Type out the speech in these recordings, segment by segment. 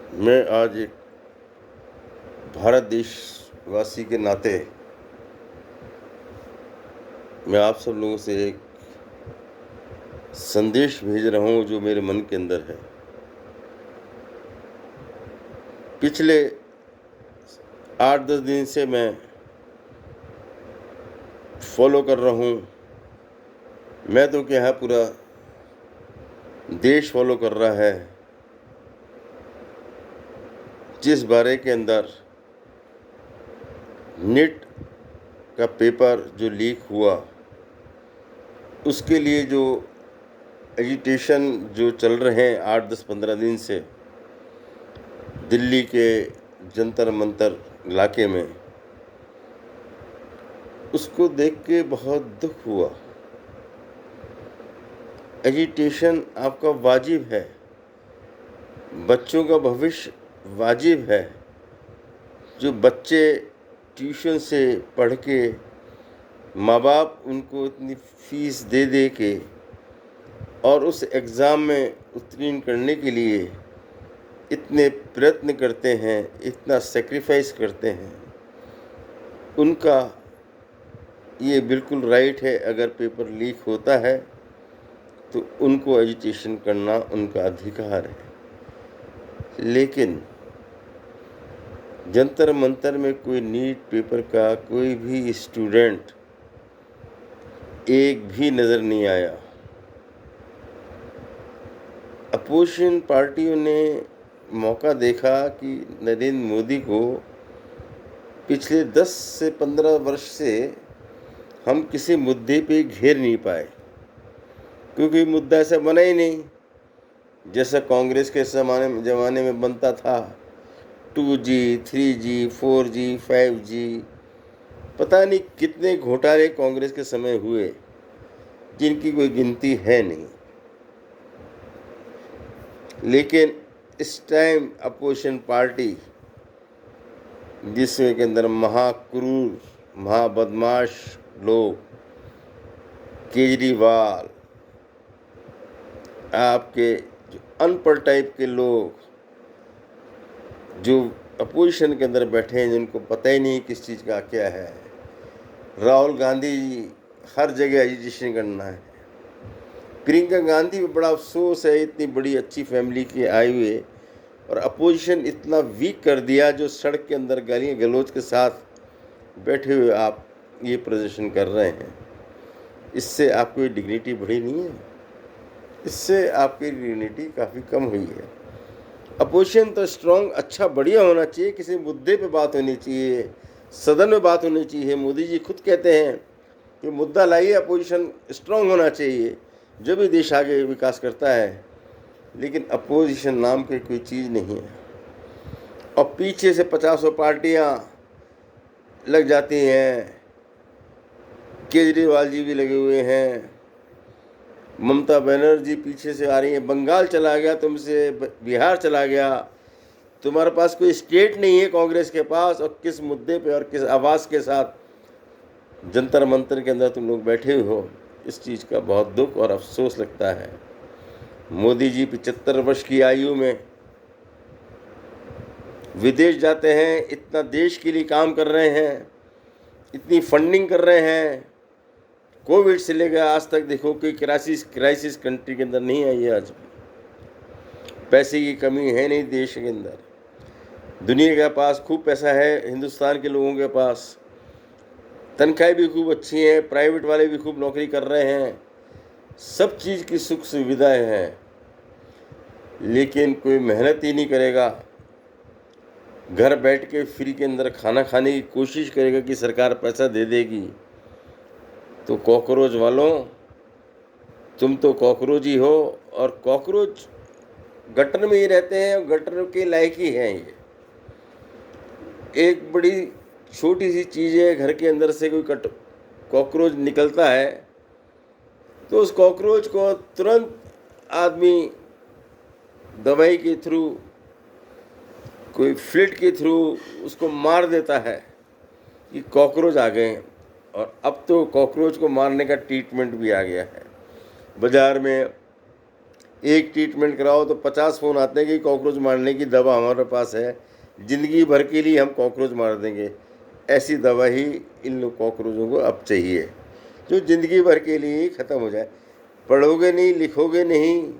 मैं आज एक भारत देशवासी के नाते मैं आप सब लोगों से एक संदेश भेज रहा हूँ जो मेरे मन के अंदर है। पिछले 8-10 दिन से मैं फॉलो कर रहा हूँ। मैं तो क्या है, पूरा देश फॉलो कर रहा है। जिस बारे के अंदर नीट का पेपर जो लीक हुआ, उसके लिए जो एजिटेशन जो चल रहे हैं 8-10-15 दिन से दिल्ली के जंतर मंतर इलाके में, उसको देख के बहुत दुख हुआ। एजिटेशन आपका वाजिब है, बच्चों का भविष्य वाजिब है। जो बच्चे ट्यूशन से पढ़ के माँ बाप उनको इतनी फीस दे दे के और उस एग्ज़ाम में उत्तीर्ण करने के लिए इतने प्रयत्न करते हैं, इतना सेक्रीफाइस करते हैं, उनका ये बिल्कुल राइट है। अगर पेपर लीक होता है तो उनको एजुटेशन करना उनका अधिकार है। लेकिन जंतर मंतर में कोई नीट पेपर का कोई भी स्टूडेंट एक भी नज़र नहीं आया। अपोजिशन पार्टियों ने मौका देखा कि नरेंद्र मोदी को पिछले 10 से 15 वर्ष से हम किसी मुद्दे पे घेर नहीं पाए, क्योंकि मुद्दा ऐसा बना ही नहीं जैसा कांग्रेस के ज़माने में बनता था। 2G, 3G, 4G, 5G, पता नहीं कितने घोटाले कांग्रेस के समय हुए जिनकी कोई गिनती है नहीं। लेकिन इस टाइम अपोजिशन पार्टी, जिसमें के अंदर महाक्रूर महाबदमाश लोग, केजरीवाल, आपके जो अनपढ़ टाइप के लोग जो अपोजिशन के अंदर बैठे हैं, जिनको पता ही नहीं किस चीज़ का क्या है। राहुल गांधी जी हर जगह एजिटेशन करना है। प्रियंका गांधी में बड़ा अफसोस है, इतनी बड़ी अच्छी फैमिली के आए हुए और अपोजिशन इतना वीक कर दिया, जो सड़क के अंदर गालियाँ गलौज के साथ बैठे हुए आप ये प्रदर्शन कर रहे हैं। इससे आपकी डिग्निटी बढ़ी नहीं है, इससे आपकी डिग्निटी काफ़ी कम हुई है। अपोजिशन तो स्ट्रॉन्ग, अच्छा, बढ़िया होना चाहिए। किसी मुद्दे पे बात होनी चाहिए, सदन में बात होनी चाहिए। मोदी जी खुद कहते हैं कि मुद्दा लाइए, अपोजिशन स्ट्रॉन्ग होना चाहिए, जो भी देश आगे विकास करता है। लेकिन अपोजिशन नाम की कोई चीज़ नहीं है और पीछे से 50 पार्टियां लग जाती हैं। केजरीवाल जी भी लगे हुए हैं, ममता बनर्जी पीछे से आ रही है। बंगाल चला गया तुमसे, बिहार चला गया, तुम्हारे पास कोई स्टेट नहीं है कांग्रेस के पास। और किस मुद्दे पे और किस आवाज़ के साथ जंतर मंतर के अंदर तुम लोग बैठे हुए हो, इस चीज़ का बहुत दुख और अफसोस लगता है। मोदी जी 75 वर्ष की आयु में विदेश जाते हैं, इतना देश के लिए काम कर रहे हैं, इतनी फंडिंग कर रहे हैं। कोविड से लेकर आज तक देखो कि क्राइसिस कंट्री के अंदर नहीं आई है। आज पैसे की कमी है नहीं देश के अंदर। दुनिया के पास खूब पैसा है, हिंदुस्तान के लोगों के पास तनख्वाहें भी खूब अच्छी हैं, प्राइवेट वाले भी खूब नौकरी कर रहे हैं, सब चीज़ की सुख सुविधाएं हैं। लेकिन कोई मेहनत ही नहीं करेगा, घर बैठ के फ्री के अंदर खाना खाने की कोशिश करेगा कि सरकार पैसा दे देगी। तो कॉकरोच वालों, तुम तो कॉकरोच ही हो। और कॉकरोच गटर में ही रहते हैं और गटर के लायक ही हैं। ये एक बड़ी छोटी सी चीज़ है, घर के अंदर से कोई कॉकरोच निकलता है तो उस कॉकरोच को तुरंत आदमी दवाई के थ्रू, कोई फ्लिट के थ्रू उसको मार देता है कि कॉकरोच आ गए हैं। और अब तो कॉकरोच को मारने का ट्रीटमेंट भी आ गया है। बाज़ार में एक ट्रीटमेंट कराओ तो 50 फ़ोन आते हैं कि कॉकरोच मारने की दवा हमारे पास है, ज़िंदगी भर के लिए हम कॉकरोच मार देंगे। ऐसी दवा ही इन लोग कॉकरोचों को अब चाहिए, जो ज़िंदगी भर के लिए ही ख़त्म हो जाए। पढ़ोगे नहीं, लिखोगे नहीं,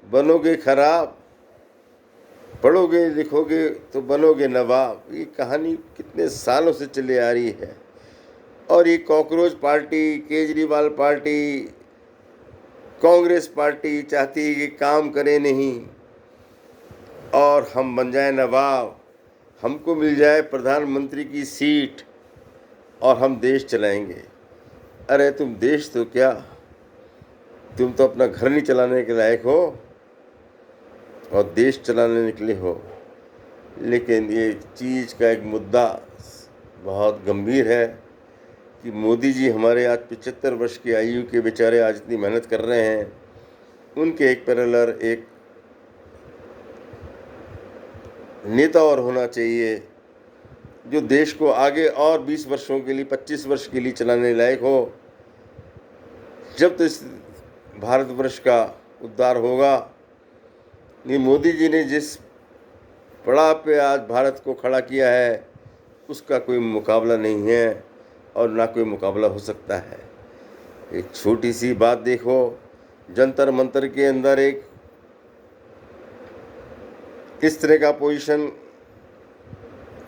बनोगे खराब, पढ़ोगे लिखोगे तो बनोगे नवाब। ये कहानी कितने सालों से चली आ रही है। और ये cockroach party, Kejriwal party, Congress party चाहती है कि काम करे नहीं और हम बन जाए नवाब, हमको मिल जाए प्रधानमंत्री की सीट और हम देश चलाएंगे। अरे तुम देश तो क्या, तुम तो अपना घर नहीं चलाने के लायक हो और देश चलाने निकले हो। लेकिन ये चीज़ का एक मुद्दा बहुत गंभीर है कि मोदी जी हमारे आज 75 वर्ष की आयु के बेचारे आज इतनी मेहनत कर रहे हैं, उनके एक पैरेलल एक नेता और होना चाहिए जो देश को आगे और 20 वर्षों के लिए, 25 वर्ष के लिए चलाने लायक हो। जब तो इस भारतवर्ष का उद्धार होगा। ये मोदी जी ने जिस पड़ाव पे आज भारत को खड़ा किया है उसका कोई मुकाबला नहीं है और ना कोई मुकाबला हो सकता है। एक छोटी सी बात देखो, जंतर मंतर के अंदर एक इस तरह का पोजीशन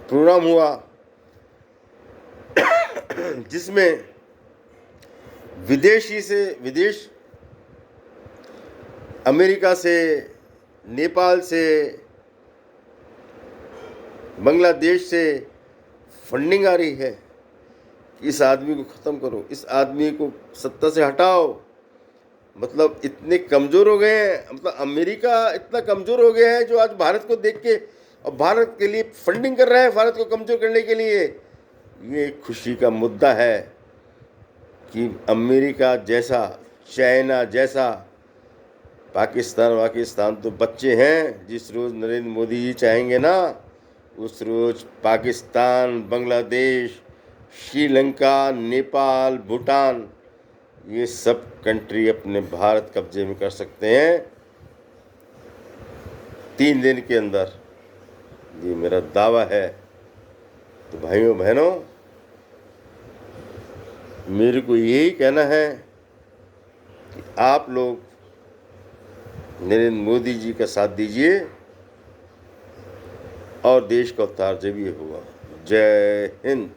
प्रोग्राम हुआ जिसमें विदेश अमेरिका से, नेपाल से, बांग्लादेश से फंडिंग आ रही है कि इस आदमी को ख़त्म करो, इस आदमी को सत्ता से हटाओ। मतलब इतने कमज़ोर हो गए हैं, मतलब अमेरिका इतना कमज़ोर हो गया है जो आज भारत को देख के और भारत के लिए फंडिंग कर रहा है, भारत को कमज़ोर करने के लिए। ये खुशी का मुद्दा है कि अमेरिका जैसा, चाइना जैसा, पाकिस्तान तो बच्चे हैं। जिस रोज़ नरेंद्र मोदी जी चाहेंगे ना, उस रोज़ पाकिस्तान, बांग्लादेश, श्रीलंका, नेपाल, भूटान, ये सब कंट्री अपने भारत कब्जे में कर सकते हैं 3 दिन के अंदर। ये मेरा दावा है। तो भाइयों बहनों, मेरे को यही कहना है कि आप लोग नरेंद्र मोदी जी का साथ दीजिए और देश का उद्धार जरूर होगा। जय हिंद।